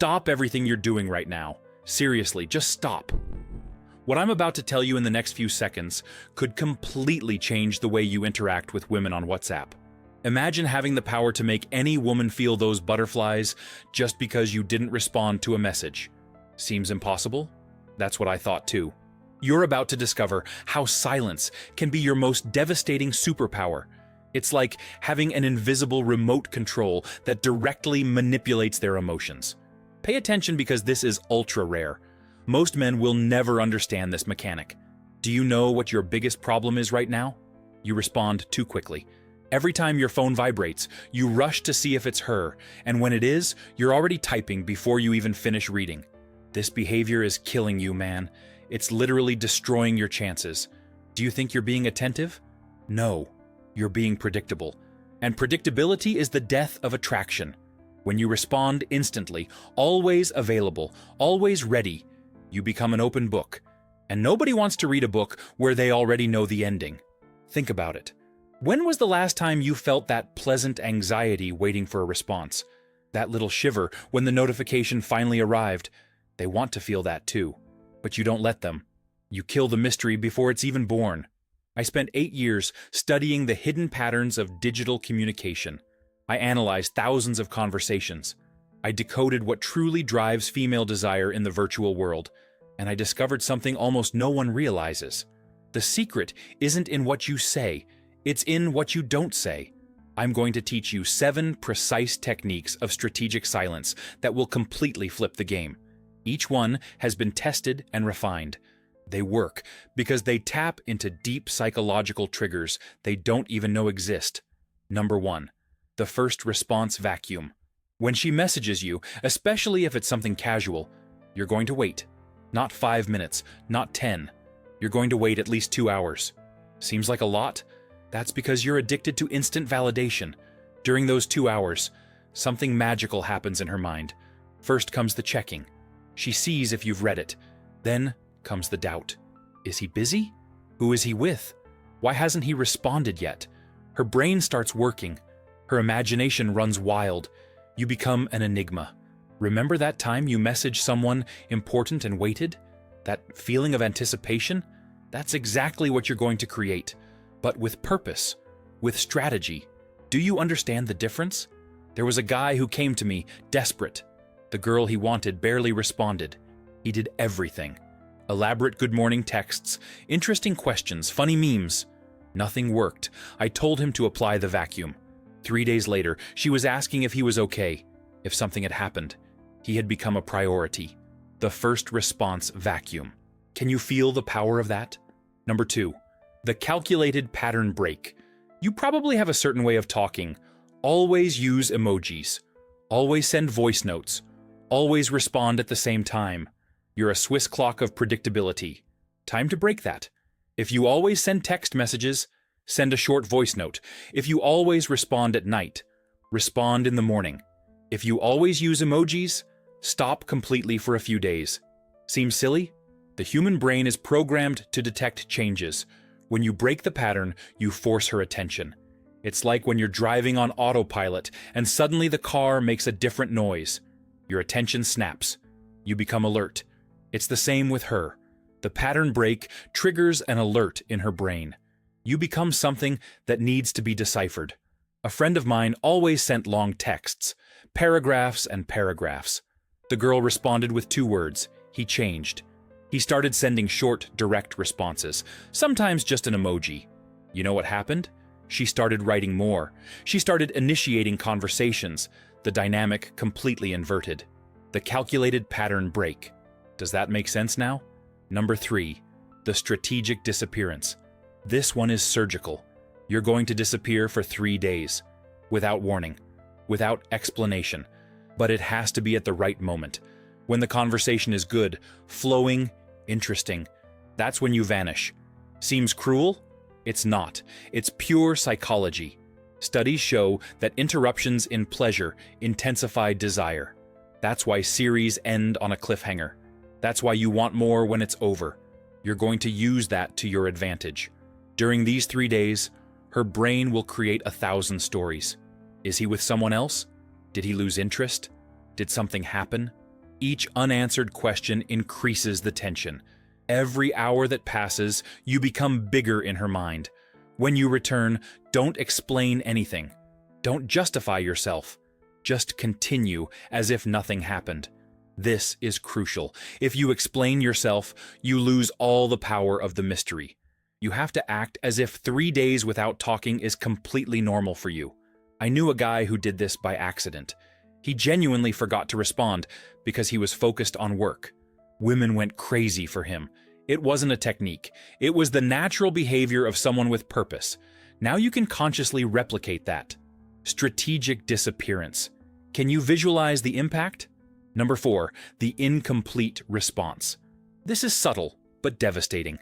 Stop everything you're doing right now. Seriously, just stop. What I'm about to tell you in the next few seconds could completely change the way you interact with women on WhatsApp. Imagine having the power to make any woman feel those butterflies just because you didn't respond to a message. Seems impossible? That's what I thought too. You're about to discover how silence can be your most devastating superpower. It's like having an invisible remote control that directly manipulates their emotions. Pay attention because this is ultra rare. Most men will never understand this mechanic. Do you know what your biggest problem is right now? You respond too quickly. Every time your phone vibrates, you rush to see if it's her, and when it is, you're already typing before you even finish reading. This behavior is killing you, man. It's literally destroying your chances. Do you think you're being attentive? No, you're being predictable. And predictability is the death of attraction. When you respond instantly, always available, always ready, you become an open book. And nobody wants to read a book where they already know the ending. Think about it. When was the last time you felt that pleasant anxiety waiting for a response? That little shiver when the notification finally arrived? They want to feel that too, but you don't let them. You kill the mystery before it's even born. I spent 8 years studying the hidden patterns of digital communication. I analyzed thousands of conversations. I decoded what truly drives female desire in the virtual world, and I discovered something almost no one realizes. The secret isn't in what you say, it's in what you don't say. I'm going to teach you 7 precise techniques of strategic silence that will completely flip the game. Each one has been tested and refined. They work because they tap into deep psychological triggers they don't even know exist. Number 1. The first response vacuum. When she messages you, especially if it's something casual, you're going to wait. Not 5 minutes, not 10. You're going to wait at least 2 hours. Seems like a lot? That's because you're addicted to instant validation. During those 2 hours, something magical happens in her mind. First comes the checking. She sees if you've read it. Then comes the doubt. Is he busy? Who is he with? Why hasn't he responded yet? Her brain starts working. Her imagination runs wild. You become an enigma. Remember that time you messaged someone important and waited? That feeling of anticipation? That's exactly what you're going to create, but with purpose, with strategy. Do you understand the difference? There was a guy who came to me, desperate. The girl he wanted barely responded. He did everything. Elaborate good morning texts, interesting questions, funny memes. Nothing worked. I told him to apply the vacuum. 3 days later, she was asking if he was okay, if something had happened. He had become a priority. The first response vacuum. Can you feel the power of that? Number 2, the calculated pattern break. You probably have a certain way of talking. Always use emojis. Always send voice notes. Always respond at the same time. You're a Swiss clock of predictability. Time to break that. If you always send text messages, send a short voice note. If you always respond at night, respond in the morning. If you always use emojis, stop completely for a few days. Seems silly? The human brain is programmed to detect changes. When you break the pattern, you force her attention. It's like when you're driving on autopilot and suddenly the car makes a different noise. Your attention snaps. You become alert. It's the same with her. The pattern break triggers an alert in her brain. You become something that needs to be deciphered. A friend of mine always sent long texts, paragraphs and paragraphs. The girl responded with 2 words. He changed. He started sending short, direct responses, sometimes just an emoji. You know what happened? She started writing more. She started initiating conversations. The dynamic completely inverted. The calculated pattern break. Does that make sense now? Number 3, the strategic disappearance. This one is surgical. You're going to disappear for 3 days. Without warning. Without explanation. But it has to be at the right moment. When the conversation is good, flowing, interesting. That's when you vanish. Seems cruel? It's not. It's pure psychology. Studies show that interruptions in pleasure intensify desire. That's why series end on a cliffhanger. That's why you want more when it's over. You're going to use that to your advantage. During these 3 days, her brain will create 1,000 stories. Is he with someone else? Did he lose interest? Did something happen? Each unanswered question increases the tension. Every hour that passes, you become bigger in her mind. When you return, don't explain anything. Don't justify yourself. Just continue as if nothing happened. This is crucial. If you explain yourself, you lose all the power of the mystery. You have to act as if 3 days without talking is completely normal for you. I knew a guy who did this by accident. He genuinely forgot to respond because he was focused on work. Women went crazy for him. It wasn't a technique. It was the natural behavior of someone with purpose. Now you can consciously replicate that. Strategic disappearance. Can you visualize the impact? Number 4, the incomplete response. This is subtle, but devastating.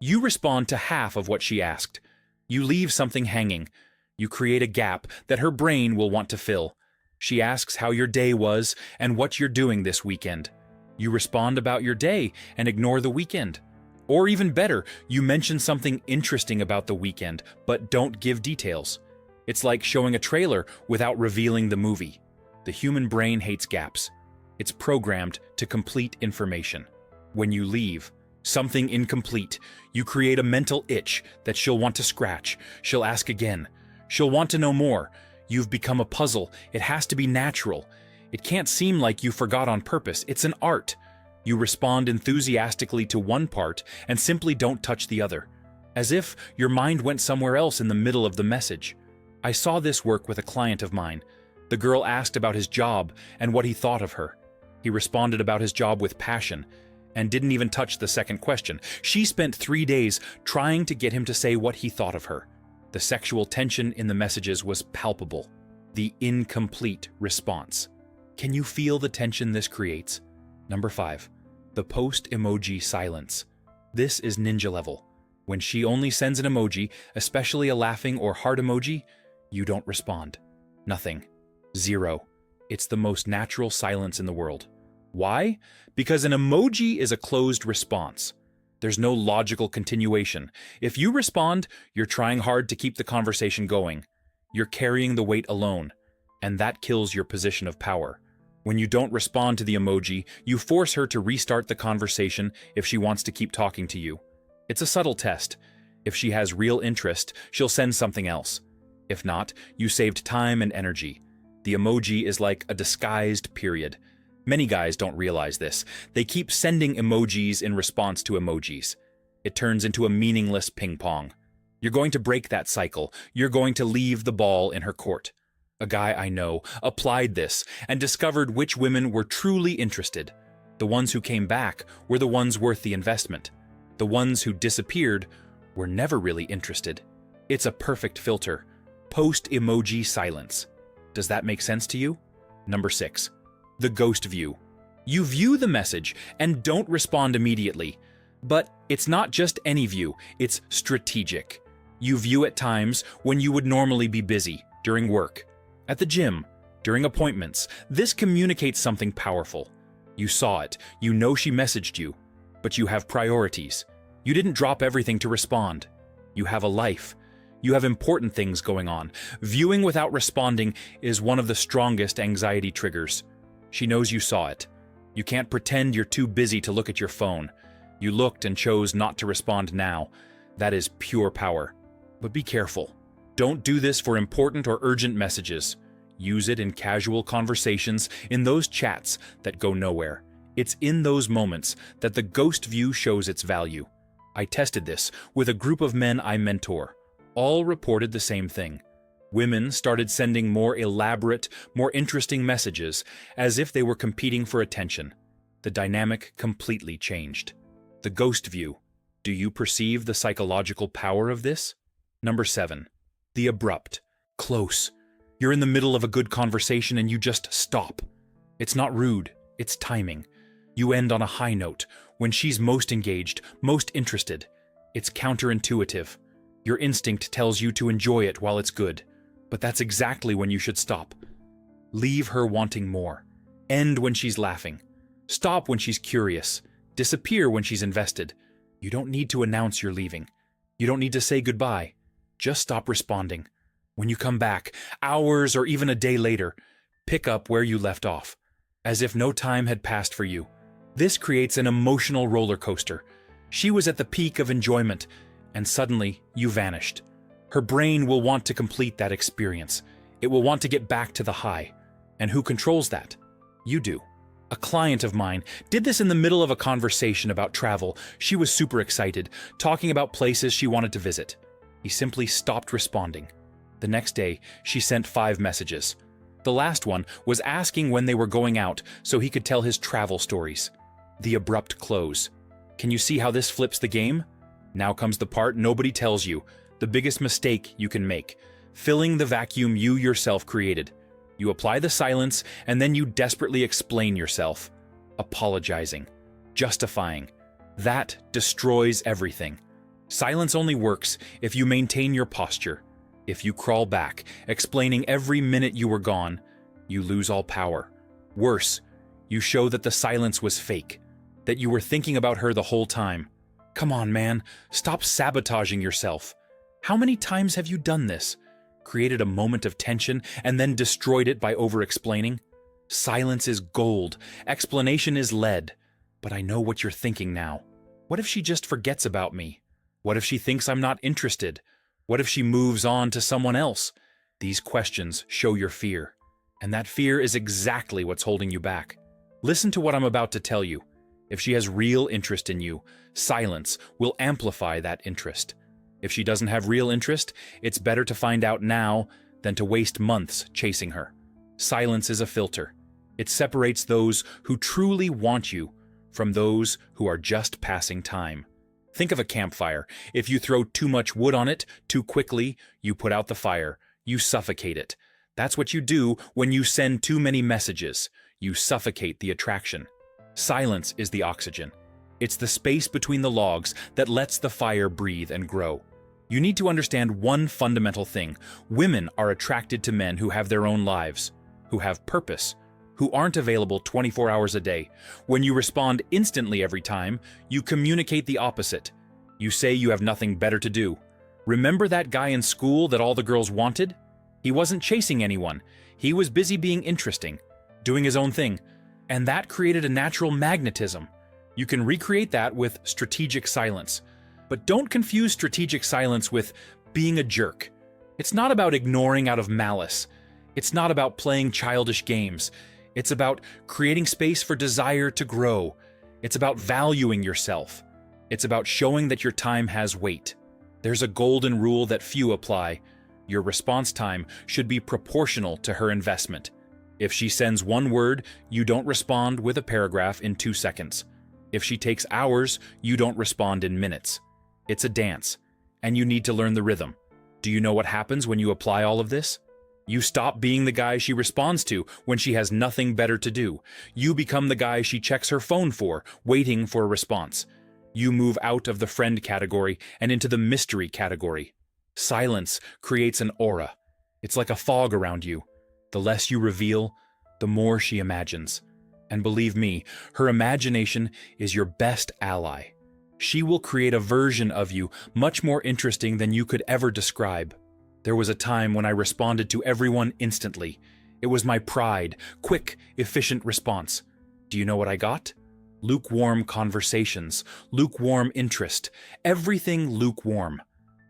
You respond to half of what she asked. You leave something hanging. You create a gap that her brain will want to fill. She asks how your day was and what you're doing this weekend. You respond about your day and ignore the weekend. Or even better, you mention something interesting about the weekend, but don't give details. It's like showing a trailer without revealing the movie. The human brain hates gaps. It's programmed to complete information. When you leave something incomplete, you create a mental itch that she'll want to scratch. She'll ask again. She'll want to know more. You've become a puzzle. It has to be natural. It can't seem like you forgot on purpose. It's an art. You respond enthusiastically to one part and simply don't touch the other, as if your mind went somewhere else in the middle of the message. I saw this work with a client of mine. The girl asked about his job and what he thought of her. He responded about his job with passion and didn't even touch the second question. She spent 3 days trying to get him to say what he thought of her. The sexual tension in the messages was palpable. The incomplete response. Can you feel the tension this creates? Number 5, the post-emoji silence. This is ninja level. When she only sends an emoji, especially a laughing or heart emoji, you don't respond. Nothing. Zero. It's the most natural silence in the world. Why? Because an emoji is a closed response. There's no logical continuation. If you respond, you're trying hard to keep the conversation going. You're carrying the weight alone, and that kills your position of power. When you don't respond to the emoji, you force her to restart the conversation if she wants to keep talking to you. It's a subtle test. If she has real interest, she'll send something else. If not, you saved time and energy. The emoji is like a disguised period. Many guys don't realize this. They keep sending emojis in response to emojis. It turns into a meaningless ping pong. You're going to break that cycle. You're going to leave the ball in her court. A guy I know applied this and discovered which women were truly interested. The ones who came back were the ones worth the investment. The ones who disappeared were never really interested. It's a perfect filter. Post-emoji silence. Does that make sense to you? Number 6. The ghost view. You view the message and don't respond immediately. But it's not just any view, it's strategic. You view at times when you would normally be busy, during work, at the gym, during appointments. This communicates something powerful. You saw it, you know she messaged you, but you have priorities. You didn't drop everything to respond. You have a life. You have important things going on. Viewing without responding is one of the strongest anxiety triggers. She knows you saw it. You can't pretend you're too busy to look at your phone. You looked and chose not to respond now. That is pure power. But be careful. Don't do this for important or urgent messages. Use it in casual conversations, in those chats that go nowhere. It's in those moments that the ghost view shows its value. I tested this with a group of men I mentor. All reported the same thing. Women started sending more elaborate, more interesting messages, as if they were competing for attention. The dynamic completely changed. The ghost view. Do you perceive the psychological power of this? Number 7. The abrupt. Close. You're in the middle of a good conversation and you just stop. It's not rude, it's timing. You end on a high note, when she's most engaged, most interested. It's counterintuitive. Your instinct tells you to enjoy it while it's good. But that's exactly when you should stop. Leave her wanting more. End when she's laughing. Stop when she's curious. Disappear when she's invested. You don't need to announce you're leaving. You don't need to say goodbye. Just stop responding. When you come back, hours or even a day later, pick up where you left off. as if no time had passed for you. This creates an emotional roller coaster. She was at the peak of enjoyment, and suddenly you vanished. Her brain will want to complete that experience. It will want to get back to the high. And who controls that? You do. A client of mine did this in the middle of a conversation about travel. She was super excited, talking about places she wanted to visit. He simply stopped responding. The next day, she sent 5 messages. The last one was asking when they were going out so he could tell his travel stories. The abrupt close. Can you see how this flips the game? Now comes the part nobody tells you, the biggest mistake you can make, filling the vacuum you yourself created. You apply the silence, and then you desperately explain yourself. Apologizing. Justifying. That destroys everything. Silence only works if you maintain your posture. If you crawl back, explaining every minute you were gone, you lose all power. Worse, you show that the silence was fake, that you were thinking about her the whole time. Come on, man, stop sabotaging yourself. How many times have you done this? Created a moment of tension and then destroyed it by over-explaining? Silence is gold, explanation is lead. But I know what you're thinking now. What if she just forgets about me? What if she thinks I'm not interested? What if she moves on to someone else? These questions show your fear. And that fear is exactly what's holding you back. Listen to what I'm about to tell you. If she has real interest in you, silence will amplify that interest. If she doesn't have real interest, it's better to find out now than to waste months chasing her. Silence is a filter. It separates those who truly want you from those who are just passing time. Think of a campfire. If you throw too much wood on it too quickly, you put out the fire. You suffocate it. That's what you do when you send too many messages. You suffocate the attraction. Silence is the oxygen. It's the space between the logs that lets the fire breathe and grow. You need to understand one fundamental thing. Women are attracted to men who have their own lives, who have purpose, who aren't available 24 hours a day. When you respond instantly every time, you communicate the opposite. You say you have nothing better to do. Remember that guy in school that all the girls wanted? He wasn't chasing anyone. He was busy being interesting, doing his own thing. And that created a natural magnetism. You can recreate that with strategic silence. But don't confuse strategic silence with being a jerk. It's not about ignoring out of malice. It's not about playing childish games. It's about creating space for desire to grow. It's about valuing yourself. It's about showing that your time has weight. There's a golden rule that few apply. Your response time should be proportional to her investment. If she sends one word, you don't respond with a paragraph in 2 seconds. If she takes hours, you don't respond in minutes. It's a dance, and you need to learn the rhythm. Do you know what happens when you apply all of this? You stop being the guy she responds to when she has nothing better to do. You become the guy she checks her phone for, waiting for a response. You move out of the friend category and into the mystery category. Silence creates an aura. It's like a fog around you. The less you reveal, the more she imagines. And believe me, her imagination is your best ally. She will create a version of you much more interesting than you could ever describe. There was a time when I responded to everyone instantly. It was my pride, quick, efficient response. Do you know what I got? Lukewarm conversations, lukewarm interest, everything lukewarm.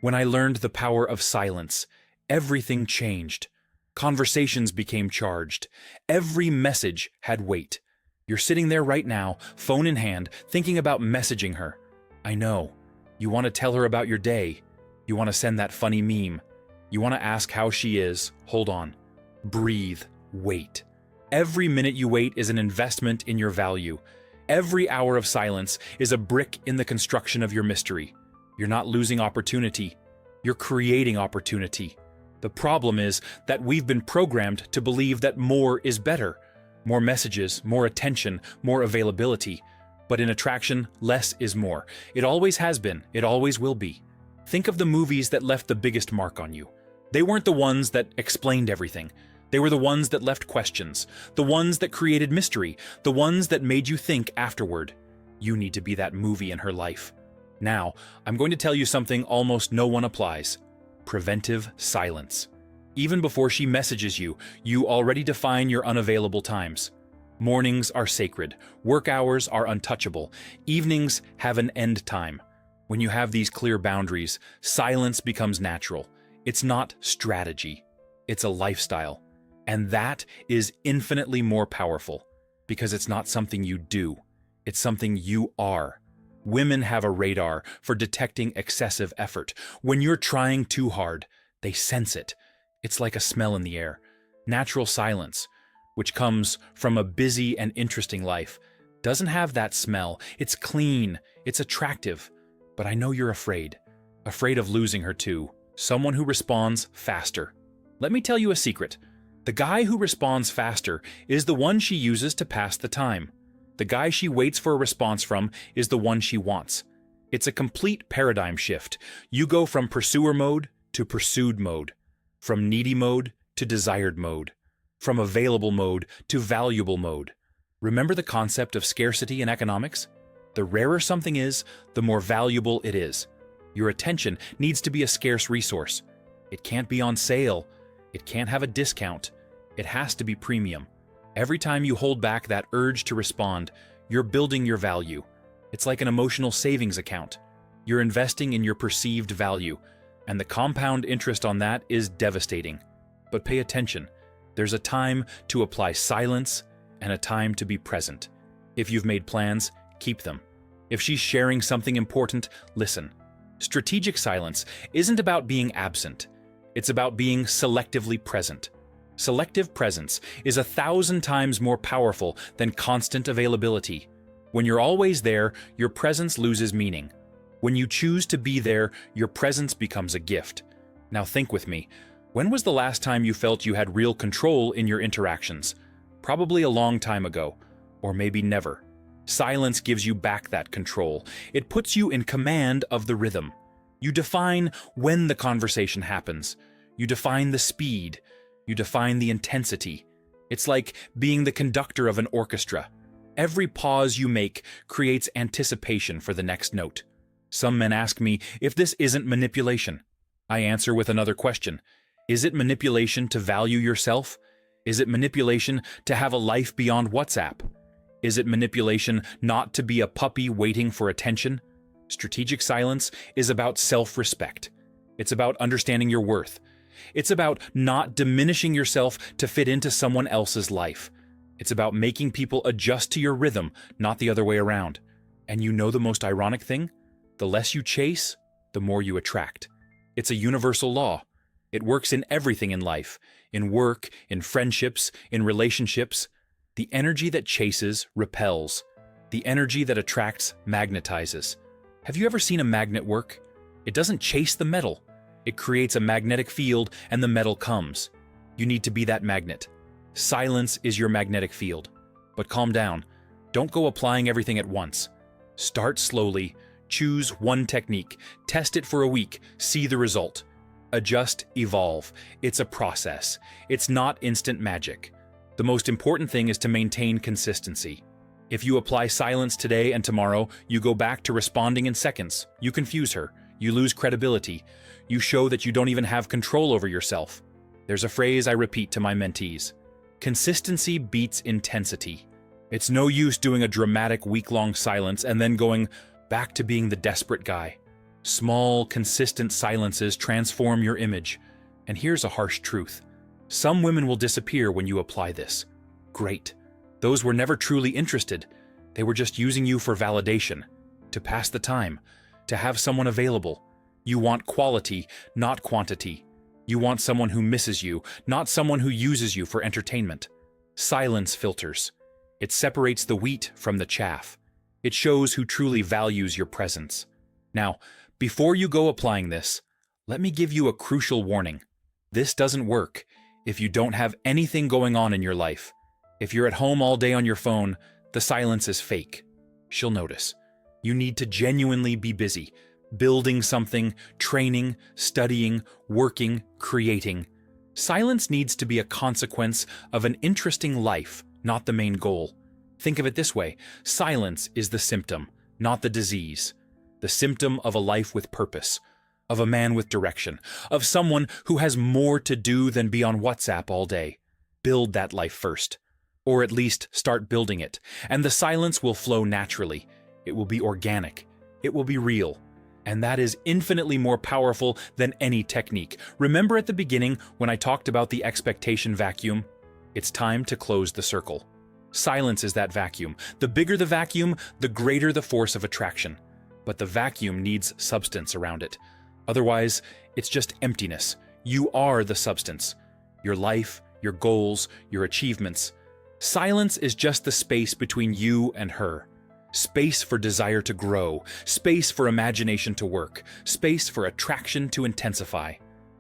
When I learned the power of silence, everything changed. Conversations became charged. Every message had weight. You're sitting there right now, phone in hand, thinking about messaging her. I know. You want to tell her about your day. You want to send that funny meme. You want to ask how she is. Hold on. Breathe. Wait. Every minute you wait is an investment in your value. Every hour of silence is a brick in the construction of your mystery. You're not losing opportunity. You're creating opportunity. The problem is that we've been programmed to believe that more is better. More messages, more attention, more availability. But in attraction, less is more. It always has been. It always will be. Think of the movies that left the biggest mark on you. They weren't the ones that explained everything. They were the ones that left questions, the ones that created mystery, the ones that made you think afterward. You need to be that movie in her life. Now, I'm going to tell you something almost no one applies. Preventive silence. Even before she messages you, you already define your unavailable times. Mornings are sacred, work hours are untouchable, evenings have an end time. When you have these clear boundaries, silence becomes natural. It's not strategy, it's a lifestyle. And that is infinitely more powerful, because it's not something you do, it's something you are. Women have a radar for detecting excessive effort. When you're trying too hard, they sense it. It's like a smell in the air. Natural silence, which comes from a busy and interesting life, doesn't have that smell. It's clean, it's attractive. But I know you're afraid of losing her too. Someone who responds faster. Let me tell you a secret. The guy who responds faster is the one she uses to pass the time. The guy she waits for a response from is the one she wants. It's a complete paradigm shift. You go from pursuer mode to pursued mode, from needy mode to desired mode, from available mode to valuable mode. Remember the concept of scarcity in economics? The rarer something is, the more valuable it is. Your attention needs to be a scarce resource. It can't be on sale. It can't have a discount. It has to be premium. Every time you hold back that urge to respond, you're building your value. It's like an emotional savings account. You're investing in your perceived value, and the compound interest on that is devastating. But pay attention. There's a time to apply silence and a time to be present. If you've made plans, keep them. If she's sharing something important, listen. Strategic silence isn't about being absent. It's about being selectively present. Selective presence is 1,000 times more powerful than constant availability. When you're always there, your presence loses meaning. When you choose to be there, your presence becomes a gift. Now think with me. When was the last time you felt you had real control in your interactions? Probably a long time ago, or maybe never. Silence gives you back that control. It puts you in command of the rhythm. You define when the conversation happens. You define the speed. You define the intensity. It's like being the conductor of an orchestra. Every pause you make creates anticipation for the next note. Some men ask me if this isn't manipulation. I answer with another question. Is it manipulation to value yourself? Is it manipulation to have a life beyond WhatsApp? Is it manipulation not to be a puppy waiting for attention? Strategic silence is about self-respect. It's about understanding your worth. It's about not diminishing yourself to fit into someone else's life. It's about making people adjust to your rhythm, not the other way around. And you know the most ironic thing? The less you chase, the more you attract. It's a universal law. It works in everything in life, in work, in friendships, in relationships. The energy that chases repels. The energy that attracts magnetizes. Have you ever seen a magnet work? It doesn't chase the metal. It creates a magnetic field and the metal comes. You need to be that magnet. Silence is your magnetic field. But calm down. Don't go applying everything at once. Start slowly. Choose one technique. Test it for a week. See the result. Adjust, evolve. It's a process. It's not instant magic. The most important thing is to maintain consistency. If you apply silence today and tomorrow, you go back to responding in seconds. You confuse her. You lose credibility. You show that you don't even have control over yourself. There's a phrase I repeat to my mentees. Consistency beats intensity. It's no use doing a dramatic week-long silence and then going back to being the desperate guy. Small, consistent silences transform your image. And here's a harsh truth. Some women will disappear when you apply this. Great. Those were never truly interested. They were just using you for validation, to pass the time, to have someone available. You want quality, not quantity. You want someone who misses you, not someone who uses you for entertainment. Silence filters. It separates the wheat from the chaff. It shows who truly values your presence. Now, before you go applying this, let me give you a crucial warning. This doesn't work if you don't have anything going on in your life. If you're at home all day on your phone, the silence is fake. She'll notice. You need to genuinely be busy, building something, training, studying, working, creating. Silence needs to be a consequence of an interesting life, not the main goal. Think of it this way. Silence is the symptom, not the disease. The symptom of a life with purpose, of a man with direction, of someone who has more to do than be on WhatsApp all day. Build that life first. Or at least start building it, and the silence will flow naturally. It will be organic. It will be real. And that is infinitely more powerful than any technique. Remember at the beginning when I talked about the expectation vacuum? It's time to close the circle. Silence is that vacuum. The bigger the vacuum, the greater the force of attraction. But the vacuum needs substance around it. Otherwise, it's just emptiness. You are the substance. Your life, your goals, your achievements. Silence is just the space between you and her. Space for desire to grow, space for imagination to work, space for attraction to intensify.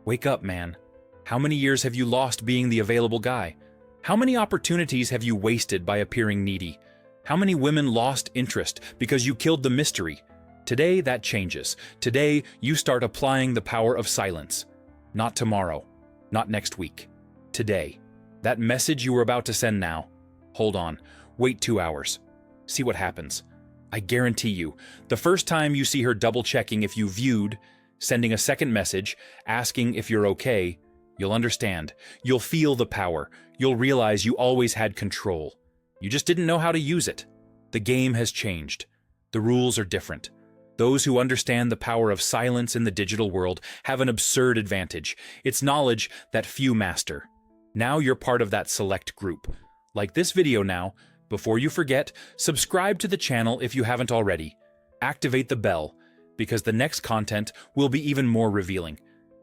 Wake up, man. How many years have you lost being the available guy? How many opportunities have you wasted by appearing needy? How many women lost interest because you killed the mystery? Today, that changes. Today, you start applying the power of silence. Not tomorrow. Not next week. Today. That message you were about to send now. Hold on. Wait 2 hours. See what happens. I guarantee you, the first time you see her double-checking if you viewed, sending a second message, asking if you're okay, you'll understand. You'll feel the power. You'll realize you always had control. You just didn't know how to use it. The game has changed. The rules are different. Those who understand the power of silence in the digital world have an absurd advantage. It's knowledge that few master. Now you're part of that select group. Like this video now, before you forget, subscribe to the channel if you haven't already. Activate the bell, because the next content will be even more revealing.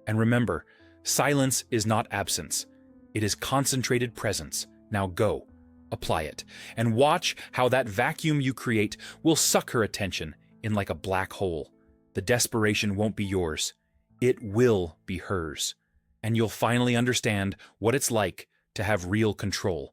And remember, silence is not absence. It is concentrated presence. Now go, apply it, and watch how that vacuum you create will suck her attention in like a black hole. The desperation won't be yours. It will be hers. And you'll finally understand what it's like to have real control.